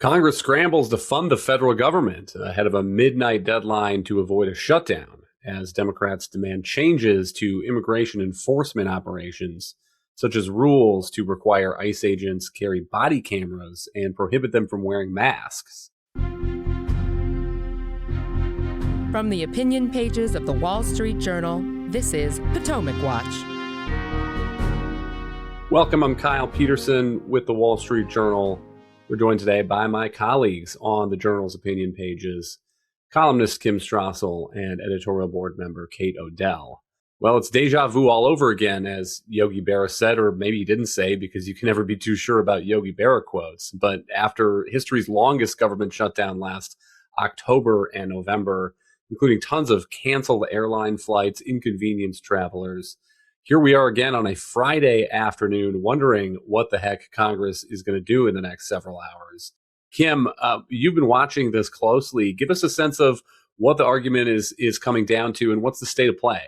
Congress scrambles to fund the federal government ahead of a midnight deadline to avoid a shutdown as Democrats demand changes to immigration enforcement operations, such as rules to require ICE agents carry body cameras and prohibit them from wearing masks. From the opinion pages of the Wall Street Journal, this is Potomac Watch. Welcome, I'm Kyle Peterson with the Wall Street Journal. We're joined today by my colleagues on the Journal's opinion pages, columnist Kim Strassel and editorial board member Kate Odell. Well, it's deja vu all over again, as Yogi Berra said, or maybe he didn't say, because you can never be too sure about Yogi Berra quotes. But after history's longest government shutdown last October and November, including tons of canceled airline flights, inconvenienced travelers, here we are again on a Friday afternoon wondering what the heck Congress is going to do in the next several hours. Kim, you've been watching this closely. Give us a sense of what the argument is coming down to and what's the state of play.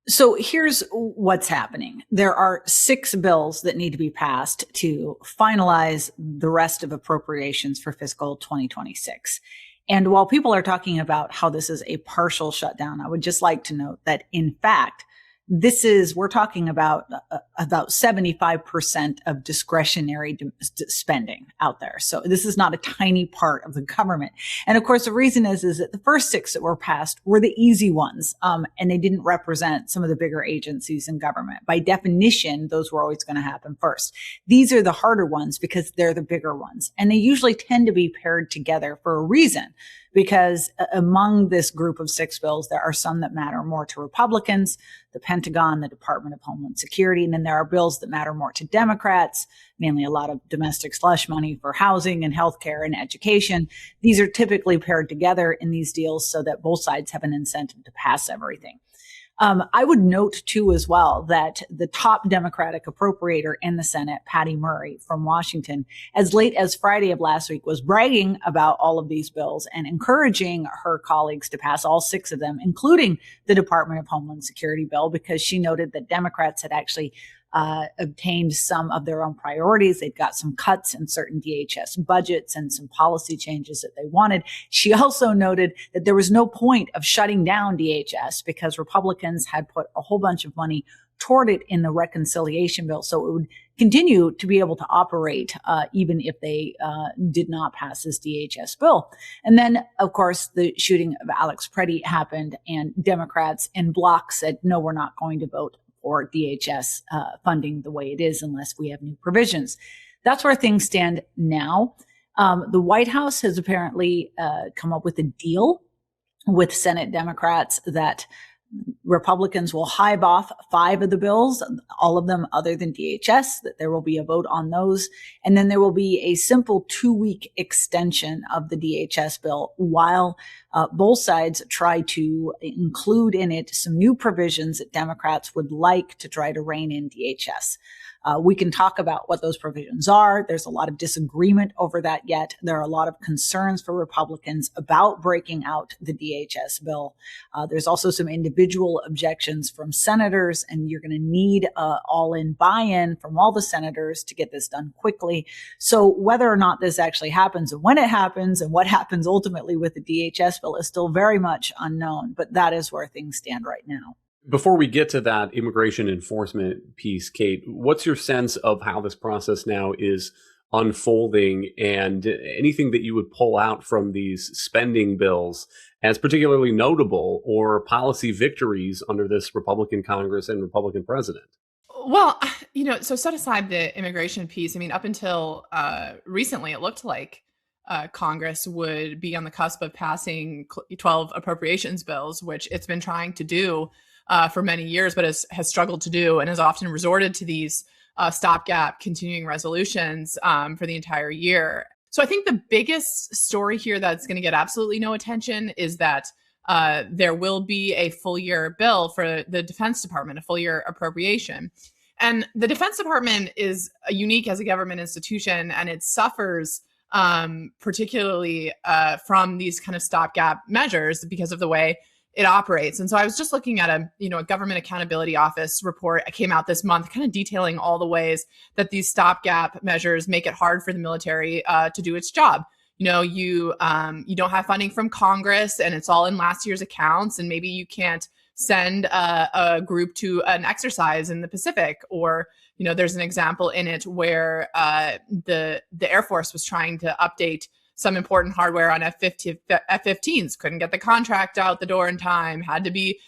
So here's what's happening. There are 6 bills that need to be passed to finalize the rest of appropriations for fiscal 2026. And while people are talking about how this is a partial shutdown, I would just like to note that, in fact, we're talking about 75% of discretionary spending out there. So this is not a tiny part of the government. And of course, the reason is that the first 6 that were passed were the easy ones. And they didn't represent some of the bigger agencies in government. By definition, those were always going to happen first. These are the harder ones because they're the bigger ones. And they usually tend to be paired together for a reason. Because among this group of 6 bills, there are some that matter more to Republicans, the Pentagon, the Department of Homeland Security, and then there are bills that matter more to Democrats, mainly a lot of domestic slush money for housing and healthcare and education. These are typically paired together in these deals so that both sides have an incentive to pass everything. I would note, too, as well, that the top Democratic appropriator in the Senate, Patty Murray from Washington, as late as Friday of last week, was bragging about all of these bills and encouraging her colleagues to pass all 6 of them, including the Department of Homeland Security bill, because she noted that Democrats had actually obtained some of their own priorities. They'd got some cuts in certain DHS budgets and some policy changes that they wanted. She also noted that there was no point of shutting down DHS because Republicans had put a whole bunch of money toward it in the reconciliation bill. So it would continue to be able to operate even if they did not pass this DHS bill. And then, of course, the shooting of Alex Preddy happened, and Democrats en bloc said, no, we're not going to vote or DHS funding the way it is unless we have new provisions. That's where things stand now. The White House has apparently come up with a deal with Senate Democrats that Republicans will hive off 5 of the bills, all of them other than DHS, that there will be a vote on those. And then there will be a simple 2-week extension of the DHS bill while both sides try to include in it some new provisions that Democrats would like to try to rein in DHS. We can talk about what those provisions are. There's a lot of disagreement over that yet. There are a lot of concerns for Republicans about breaking out the DHS bill. There's also some individual objections from senators, and you're going to need all-in buy-in from all the senators to get this done quickly. So whether or not this actually happens and when it happens and what happens ultimately with the DHS bill is still very much unknown, but that is where things stand right now. Before we get to that immigration enforcement piece, Kate, what's your sense of how this process now is unfolding and anything that you would pull out from these spending bills as particularly notable or policy victories under this Republican Congress and Republican president? Well, so set aside the immigration piece. I mean, up until recently, it looked like Congress would be on the cusp of passing 12 appropriations bills, which it's been trying to do for many years, but has struggled to do and has often resorted to these stopgap continuing resolutions for the entire year. So I think the biggest story here that's going to get absolutely no attention is that there will be a full year bill for the Defense Department, a full year appropriation. And the Defense Department is unique as a government institution, and it suffers particularly from these kind of stopgap measures because of the way it operates. And so I was just looking at a Government Accountability Office report that came out this month, kind of detailing all the ways that these stopgap measures make it hard for the military to do its job. you don't have funding from Congress and it's all in last year's accounts, and maybe you can't send a group to an exercise in the Pacific, or there's an example in it where the Air Force was trying to update some important hardware on F-15s, couldn't get the contract out the door in time, had to be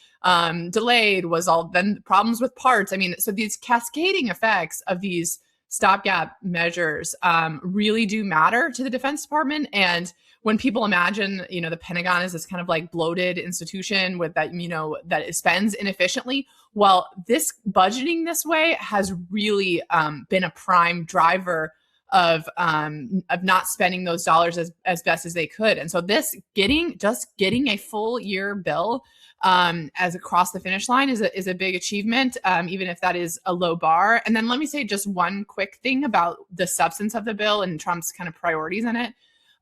delayed, was all then problems with parts. I mean, so these cascading effects of these stopgap measures really do matter to the Defense Department. And when people imagine, the Pentagon is this kind of like bloated institution with that, that it spends inefficiently. Well, this budgeting this way has really been a prime driver of not spending those dollars as best as they could. And so this getting a full year bill as across the finish line is a big achievement, even if that is a low bar. And then let me say just one quick thing about the substance of the bill and Trump's kind of priorities in it.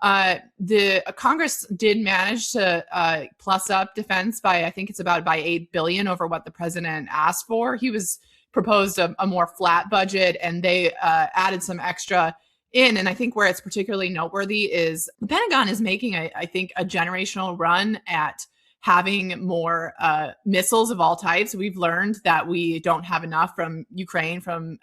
The Congress did manage to plus up defense by, I think it's by $8 billion over what the president asked for. He was proposed a more flat budget, and they added some extra in. And I think where it's particularly noteworthy is the Pentagon is making, I think, a generational run at having more missiles of all types. We've learned that we don't have enough from Ukraine, from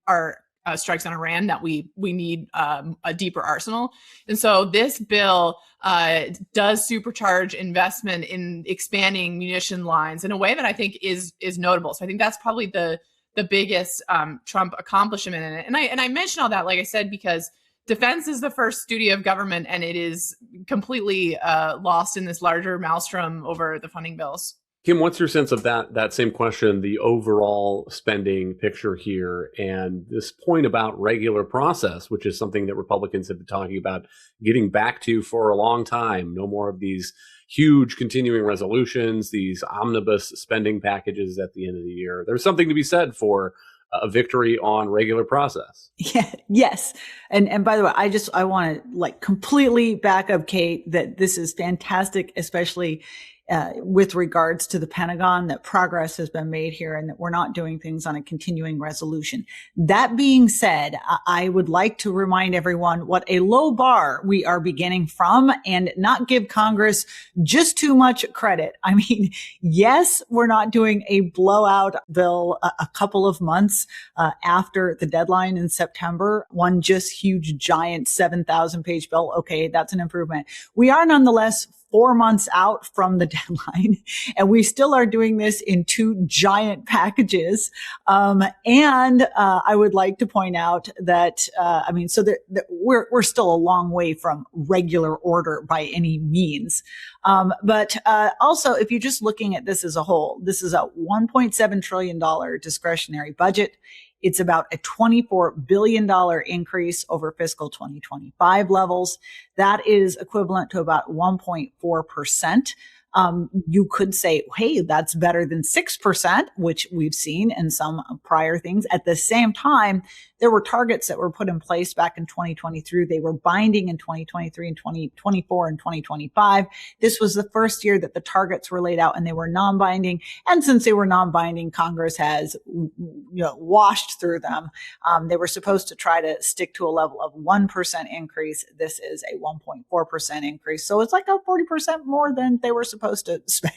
our strikes on Iran, that we need a deeper arsenal. And so this bill does supercharge investment in expanding munition lines in a way that I think is notable. So I think that's probably the biggest Trump accomplishment in it. And I mention all that, like I said, because defense is the first duty of government, and it is completely lost in this larger maelstrom over the funding bills. Kim, what's your sense of that same question, the overall spending picture here, and this point about regular process, which is something that Republicans have been talking about getting back to for a long time? No more of these huge continuing resolutions, these omnibus spending packages at the end of the year. There's something to be said for a victory on regular process. Yeah, yes. And by the way, I want to completely back up Kate that this is fantastic, especially with regards to the Pentagon, that progress has been made here and that we're not doing things on a continuing resolution. That being said, I would like to remind everyone what a low bar we are beginning from and not give Congress just too much credit. I mean, yes, we're not doing a blowout bill a couple of months after the deadline in September, one just huge giant 7,000 page bill. Okay, that's an improvement. We are nonetheless 4 months out from the deadline, and we still are doing this in two giant packages. And I would like to point out that, we're still a long way from regular order by any means. But also, if you're just looking at this as a whole, this is a $1.7 trillion discretionary budget. It's about a $24 billion increase over fiscal 2025 levels. That is equivalent to about 1.4%. You could say, hey, that's better than 6%, which we've seen in some prior things. At the same time, there were targets that were put in place back in 2023. They were binding in 2023 and 2024 and 2025. This was the first year that the targets were laid out and they were non-binding. And since they were non-binding, Congress has, washed through them. They were supposed to try to stick to a level of 1% increase. This is a 1.4% increase. So it's like a 40% more than they were supposed to spend.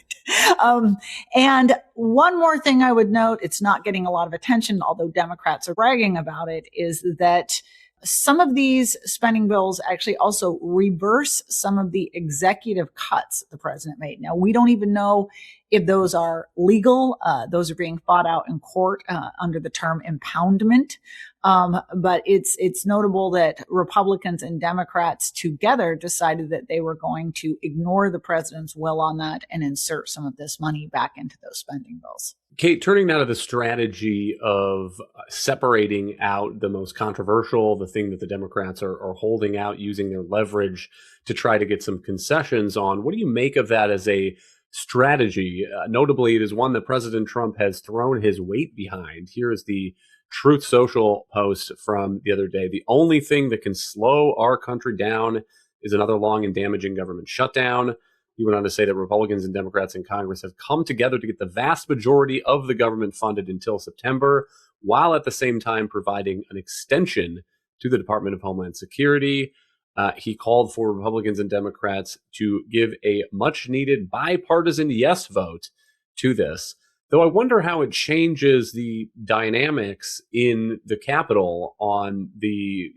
And one more thing I would note, it's not getting a lot of attention, although Democrats are bragging about it, is that some of these spending bills actually also reverse some of the executive cuts the president made. Now, we don't even know if those are legal. Those are being fought out in court under the term impoundment. But it's notable that Republicans and Democrats together decided that they were going to ignore the president's will on that and insert some of this money back into those spending bills. Kate, turning now to the strategy of separating out the most controversial, the thing that the Democrats are holding out, using their leverage to try to get some concessions on. What do you make of that as a strategy? Notably, it is one that President Trump has thrown his weight behind. Here is the Truth Social post from the other day. The only thing that can slow our country down is another long and damaging government shutdown. He went on to say that Republicans and Democrats in Congress have come together to get the vast majority of the government funded until September, while at the same time providing an extension to the Department of Homeland Security. He called for Republicans and Democrats to give a much needed bipartisan yes vote to this. Though I wonder how it changes the dynamics in the Capitol on the,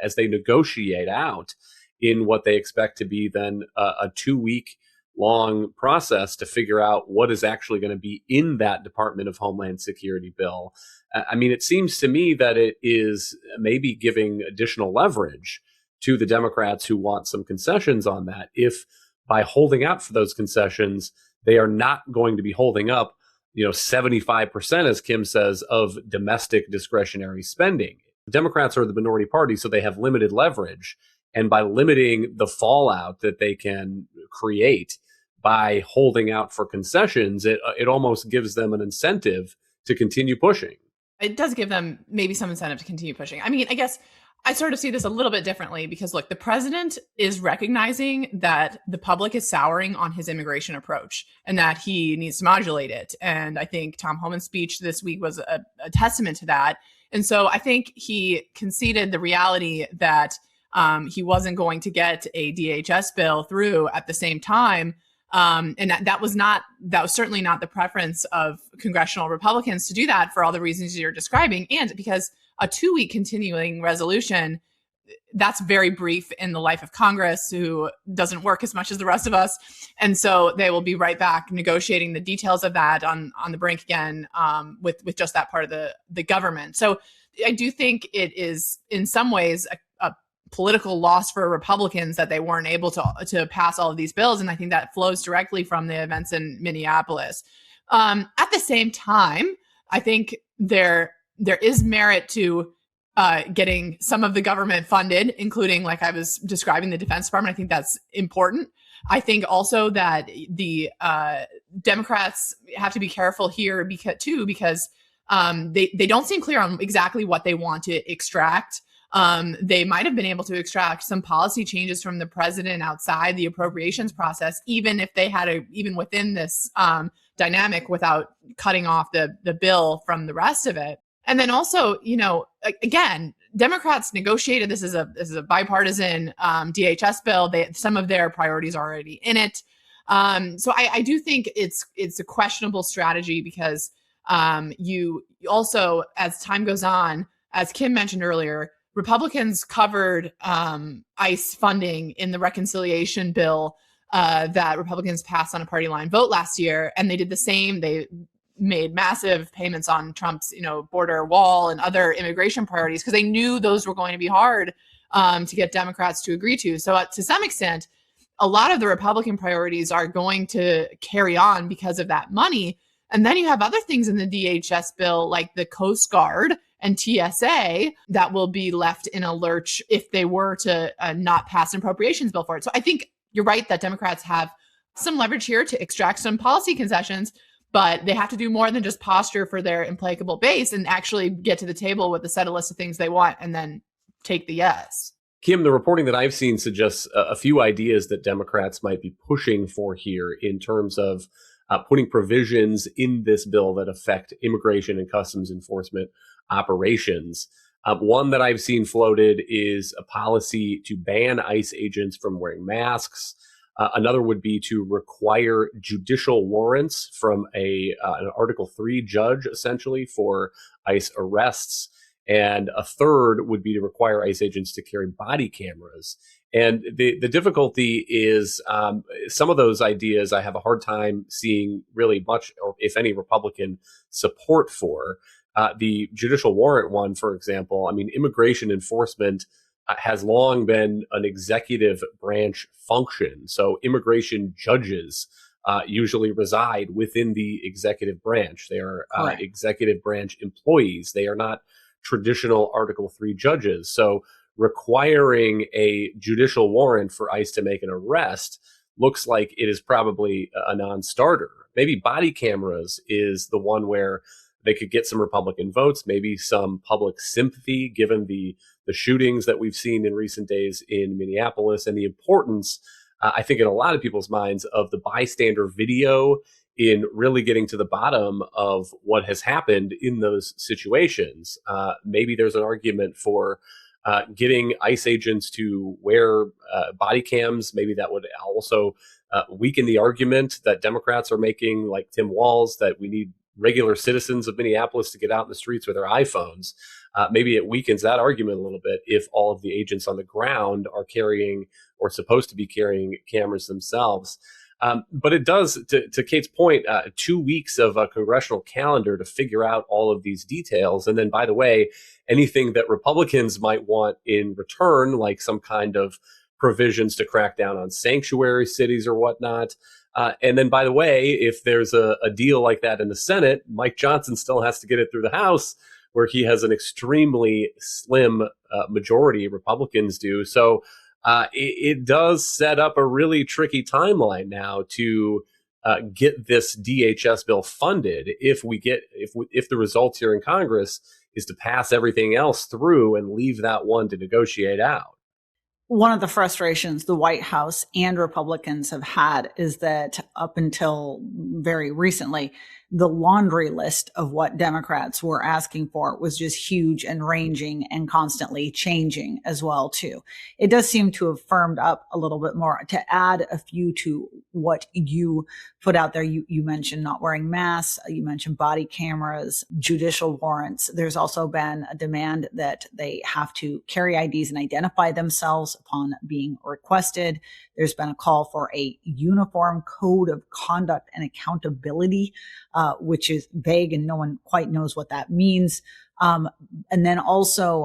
as they negotiate out in what they expect to be then a 2-week long process to figure out what is actually going to be in that Department of Homeland Security bill. I mean, it seems to me that it is maybe giving additional leverage to the Democrats who want some concessions on that, if by holding out for those concessions, they are not going to be holding up 75%, as Kim says, of domestic discretionary spending. The Democrats are the minority party, so they have limited leverage. And by limiting the fallout that they can create by holding out for concessions, it almost gives them an incentive to continue pushing. It does give them maybe some incentive to continue pushing. I mean, I guess I sort of see this a little bit differently because, look, the president is recognizing that the public is souring on his immigration approach and that he needs to modulate it. And I think Tom Homan's speech this week was a testament to that. And so I think he conceded the reality that he wasn't going to get a DHS bill through at the same time. And that was certainly not the preference of congressional Republicans to do that for all the reasons you're describing. And because a 2-week continuing resolution, that's very brief in the life of Congress, who doesn't work as much as the rest of us. And so they will be right back negotiating the details of that on the brink again with just that part of the government. So I do think it is in some ways a political loss for Republicans that they weren't able to pass all of these bills. And I think that flows directly from the events in Minneapolis. At the same time, I think there is merit to getting some of the government funded, including, like I was describing, the Defense Department. I think that's important. I think also that the Democrats have to be careful here because they don't seem clear on exactly what they want to extract. They might have been able to extract some policy changes from the president outside the appropriations process, even if they had even within this dynamic, without cutting off the bill from the rest of it. And then also, again, Democrats negotiated this is a bipartisan DHS bill. Some of their priorities are already in it. So I do think it's a questionable strategy because you also, as time goes on, as Kim mentioned earlier, Republicans covered ICE funding in the reconciliation bill that Republicans passed on a party line vote last year, and they did the same. They made massive payments on Trump's, border wall and other immigration priorities because they knew those were going to be hard to get Democrats to agree to. So to some extent, a lot of the Republican priorities are going to carry on because of that money. And then you have other things in the DHS bill, like the Coast Guard and TSA, that will be left in a lurch if they were to not pass an appropriations bill for it. So I think you're right that Democrats have some leverage here to extract some policy concessions, but they have to do more than just posture for their implacable base and actually get to the table with a set of list of things they want and then take the yes. Kim, the reporting that I've seen suggests a few ideas that Democrats might be pushing for here in terms of putting provisions in this bill that affect immigration and customs enforcement operations. One that I've seen floated is a policy to ban ICE agents from wearing masks. Another would be to require judicial warrants from an Article 3 judge, essentially, for ICE arrests. And a third would be to require ICE agents to carry body cameras. And the difficulty is some of those ideas I have a hard time seeing really much, or if any, Republican support for. The judicial warrant one, for example, immigration enforcement has long been an executive branch function. So immigration judges usually reside within the executive branch. They are executive branch employees. They are not traditional Article 3 judges. So requiring a judicial warrant for ICE to make an arrest looks like it is probably a non-starter. Maybe body cameras is the one where they could get some Republican votes, maybe some public sympathy, given the shootings that we've seen in recent days in Minneapolis and the importance, I think, in a lot of people's minds, of the bystander video in really getting to the bottom of what has happened in those situations. Maybe there's an argument for getting ICE agents to wear body cams. Maybe that would also weaken the argument that Democrats are making, like Tim Walz, that we need regular citizens of Minneapolis to get out in the streets with their iPhones. Maybe it weakens that argument a little bit if all of the agents on the ground are carrying or supposed to be carrying cameras themselves. But it does, to Kate's point, 2 weeks of a congressional calendar to figure out all of these details. And then, by the way, anything that Republicans might want in return, like some kind of provisions to crack down on sanctuary cities or whatnot. And then, by the way, if there's a deal like that in the Senate, Mike Johnson still has to get it through the House, where he has an extremely slim majority. Republicans do. So it does set up a really tricky timeline now to get this DHS bill funded. If the results here in Congress is to pass everything else through and leave that one to negotiate out. One of the frustrations the White House and Republicans have had is that up until very recently, the laundry list of what Democrats were asking for was just huge and ranging and constantly changing as well, too. It does seem to have firmed up a little bit more. To add a few to what you put out there, you mentioned not wearing masks, you mentioned body cameras, judicial warrants. There's also been a demand that they have to carry IDs and identify themselves upon being requested. There's been a call for a uniform code of conduct and accountability, which is vague and no one quite knows what that means. And then also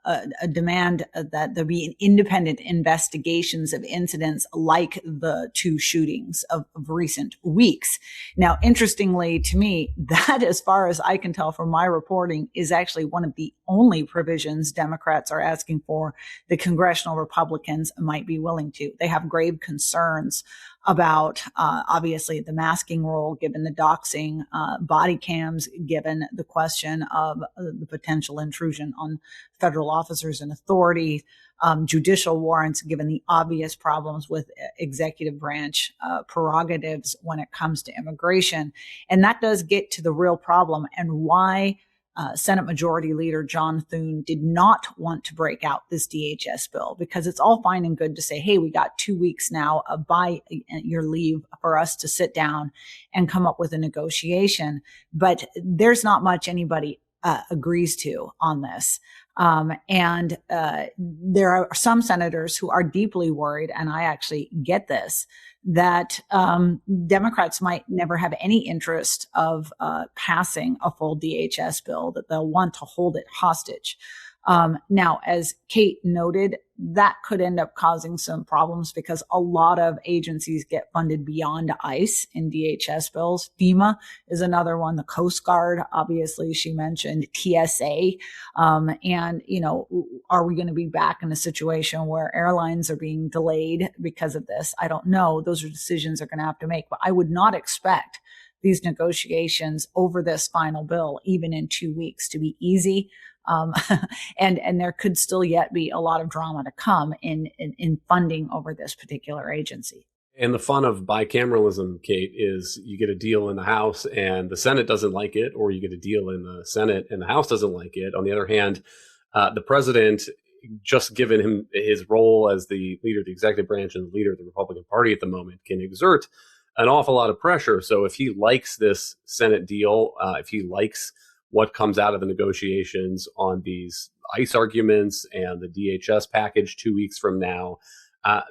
a demand that there be independent investigations of incidents like the two shootings of recent weeks. Now, interestingly to me, that, as far as I can tell from my reporting, is actually one of the only provisions Democrats are asking for the congressional Republicans might be willing to. They have grave concerns about obviously the masking rule, given the doxing, body cams, given the question of the potential intrusion on federal officers and authority, judicial warrants, given the obvious problems with executive branch prerogatives when it comes to immigration. And that does get to the real problem and why Senate Majority Leader John Thune did not want to break out this DHS bill, because it's all fine and good to say, hey, we got 2 weeks now by your leave for us to sit down and come up with a negotiation. But there's not much anybody agrees to on this. And there are some senators who are deeply worried, and I actually get this, that Democrats might never have any interest of passing a full DHS bill, that they'll want to hold it hostage. Now, as Kate noted, that could end up causing some problems because a lot of agencies get funded beyond ICE in DHS bills. FEMA is another one. The Coast Guard, obviously, she mentioned TSA. And, are we going to be back in a situation where airlines are being delayed because of this? I don't know. Those are decisions they're going to have to make. But I would not expect these negotiations over this final bill, even in 2 weeks, to be easy. And there could still yet be a lot of drama to come in funding over this particular agency. And the fun of bicameralism, Kate, is you get a deal in the House and the Senate doesn't like it, or you get a deal in the Senate and the House doesn't like it. On the other hand, the president, just given him his role as the leader of the executive branch and the leader of the Republican Party at the moment, can exert an awful lot of pressure. So if he likes this Senate deal, if he likes what comes out of the negotiations on these ICE arguments and the DHS package 2 weeks from now,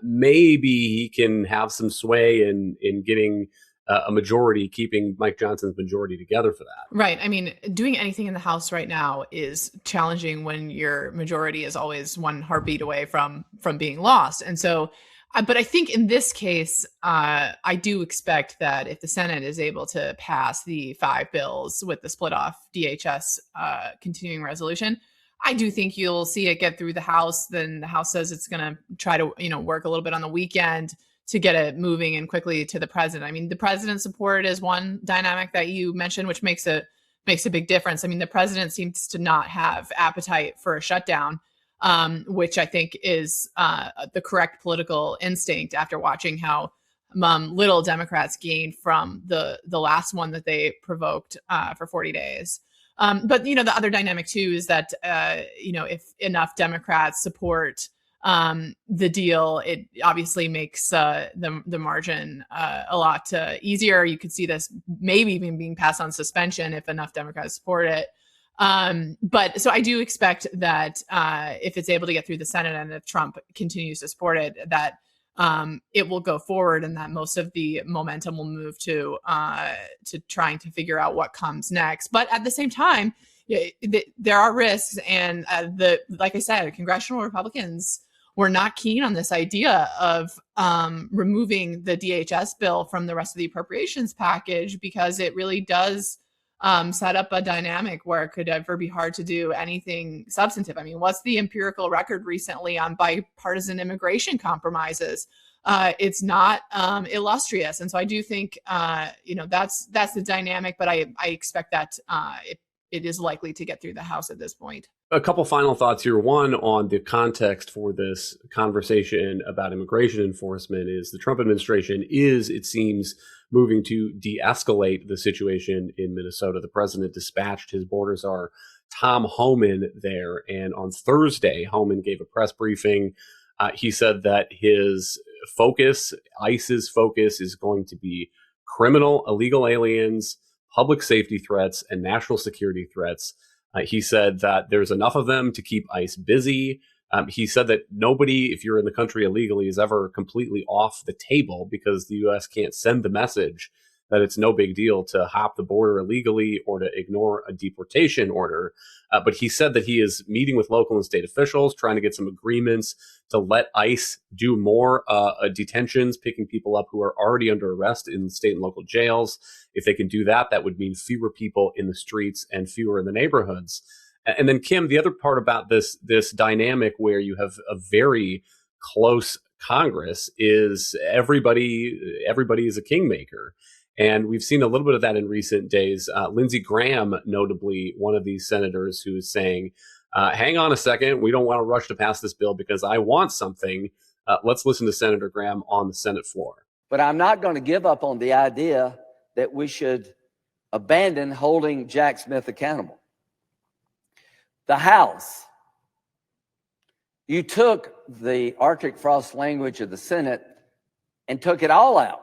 maybe he can have some sway in getting a majority, keeping Mike Johnson's majority together for that. Right. I mean, doing anything in the House right now is challenging when your majority is always one heartbeat away from being lost. And so, but I think in this case, I do expect that if the Senate is able to pass the 5 bills with the split off DHS continuing resolution, I do think you'll see it get through the House. Then the House says it's going to try to, work a little bit on the weekend to get it moving and quickly to the president. I mean, the president's support is one dynamic that you mentioned, which makes a big difference. I mean, the president seems to not have appetite for a shutdown, which I think is the correct political instinct after watching how little Democrats gained from the last one that they provoked for 40 days. But the other dynamic too is that if enough Democrats support the deal, it obviously makes the margin a lot easier. You could see this maybe even being passed on suspension if enough Democrats support it. But so I do expect that if it's able to get through the Senate and if Trump continues to support it, that it will go forward and that most of the momentum will move to trying to figure out what comes next. But at the same time, there are risks, and like I said, congressional Republicans were not keen on this idea of removing the DHS bill from the rest of the appropriations package because it really does set up a dynamic where it could ever be hard to do anything substantive. I mean, what's the empirical record recently on bipartisan immigration compromises? It's not illustrious. And so I do think, that's the dynamic, but I expect that it is likely to get through the House at this point. A couple final thoughts here. One, on the context for this conversation about immigration enforcement is the Trump administration is, it seems, moving to de-escalate the situation in Minnesota. The president dispatched his border czar, Tom Homan, there. And on Thursday, Homan gave a press briefing. He said that his focus, ICE's focus, is going to be criminal, illegal aliens, public safety threats, and national security threats. He said that there's enough of them to keep ICE busy. He said that nobody, if you're in the country illegally, is ever completely off the table because the U.S. can't send the message that it's no big deal to hop the border illegally or to ignore a deportation order. But he said that he is meeting with local and state officials, trying to get some agreements to let ICE do more detentions, picking people up who are already under arrest in state and local jails. If they can do that, that would mean fewer people in the streets and fewer in the neighborhoods. And then, Kim, the other part about this dynamic where you have a very close Congress is everybody is a kingmaker. And we've seen a little bit of that in recent days. Lindsey Graham, notably one of these senators, who is saying, hang on a second, we don't want to rush to pass this bill because I want something. Let's listen to Senator Graham on the Senate floor. But I'm not going to give up on the idea that we should abandon holding Jack Smith accountable. The House, you took the Arctic frost language of the Senate and took it all out.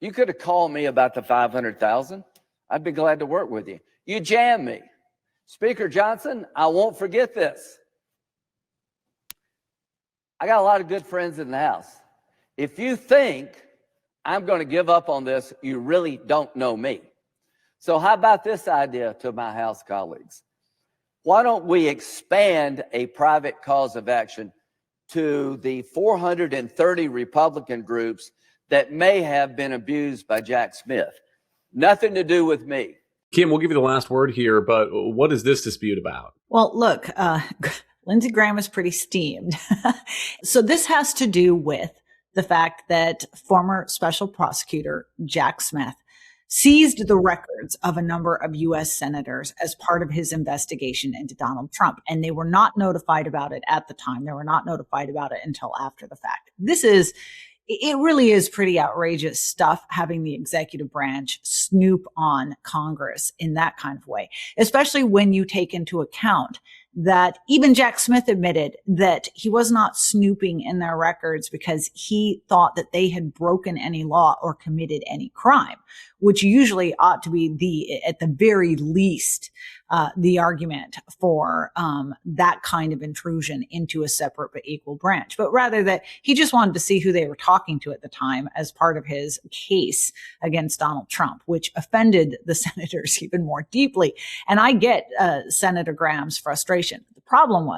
You could have called me about the 500,000. I'd be glad to work with you. You jammed me. Speaker Johnson, I won't forget this. I got a lot of good friends in the House. If you think I'm going to give up on this, you really don't know me. So how about this idea to my House colleagues? Why don't we expand a private cause of action to the 430 Republican groups that may have been abused by Jack Smith? Nothing to do with me. Kim, we'll give you the last word here, but what is this dispute about? Well, look, Lindsey Graham is pretty steamed. So this has to do with the fact that former special prosecutor Jack Smith seized the records of a number of U.S. senators as part of his investigation into Donald Trump. And they were not notified about it at the time. They were not notified about it until after the fact. It really is pretty outrageous stuff, having the executive branch snoop on Congress in that kind of way, especially when you take into account that even Jack Smith admitted that he was not snooping in their records because he thought that they had broken any law or committed any crime, which usually ought to be at the very least, the argument for that kind of intrusion into a separate but equal branch. But rather that he just wanted to see who they were talking to at the time as part of his case against Donald Trump, which offended the senators even more deeply. And I get Senator Graham's frustration. The problem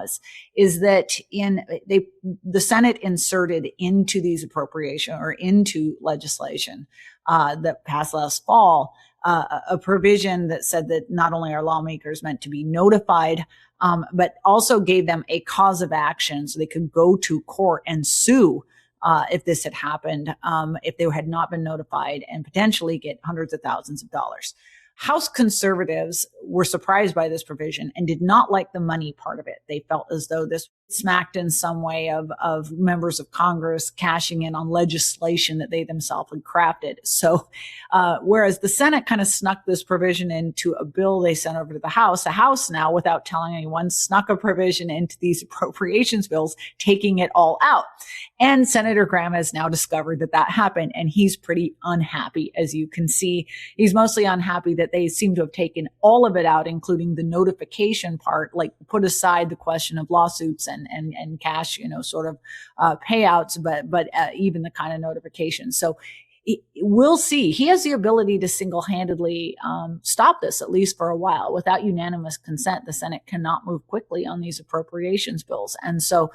is that the Senate inserted into these appropriation or into legislation that passed last fall a provision that said that not only are lawmakers meant to be notified, but also gave them a cause of action so they could go to court and sue if this had happened, if they had not been notified, and potentially get hundreds of thousands of dollars. House conservatives were surprised by this provision and did not like the money part of it. They felt as though this smacked in some way of members of Congress cashing in on legislation that they themselves had crafted. So, whereas the Senate kind of snuck this provision into a bill they sent over to the House now, without telling anyone, snuck a provision into these appropriations bills, taking it all out. And Senator Graham has now discovered that happened, and he's pretty unhappy, as you can see. He's mostly unhappy that they seem to have taken all of it out, including the notification part, like put aside the question of lawsuits and cash, sort of payouts, but even the kind of notification. So we'll see. He has the ability to single-handedly stop this, at least for a while. Without unanimous consent, the Senate cannot move quickly on these appropriations bills. And so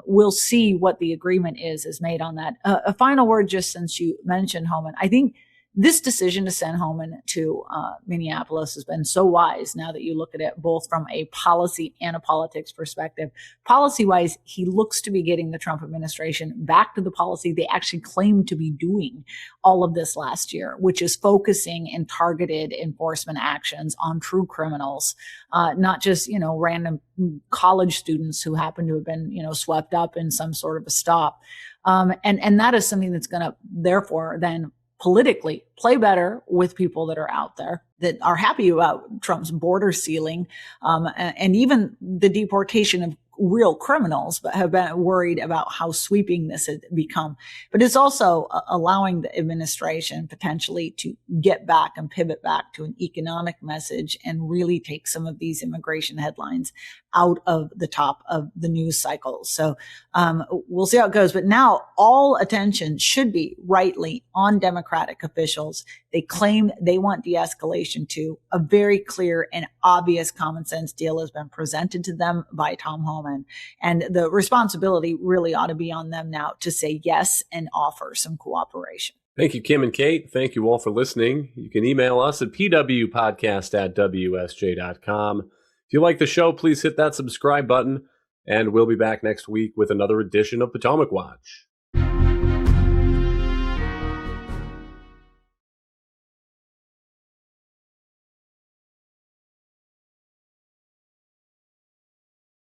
we'll see what the agreement is made on that. A final word, just since you mentioned Homan. I think this decision to send Homan to Minneapolis has been so wise now that you look at it both from a policy and a politics perspective. Policy-wise, he looks to be getting the Trump administration back to the policy they actually claimed to be doing all of this last year, which is focusing in targeted enforcement actions on true criminals, not just, random college students who happen to have been, swept up in some sort of a stop. And that is something that's going to, therefore, then politically play better with people that are out there that are happy about Trump's border sealing, and even the deportation of real criminals, but have been worried about how sweeping this had become. But it's also allowing the administration potentially to get back and pivot back to an economic message and really take some of these immigration headlines out of the top of the news cycle. So we'll see how it goes. But now all attention should be rightly on Democratic officials. They claim they want de-escalation too. A very clear and obvious common sense deal has been presented to them by Tom Homan. And the responsibility really ought to be on them now to say yes and offer some cooperation. Thank you, Kim and Kate. Thank you all for listening. You can email us at pwpodcast@wsj.com. If you like the show, please hit that subscribe button, and we'll be back next week with another edition of Potomac Watch.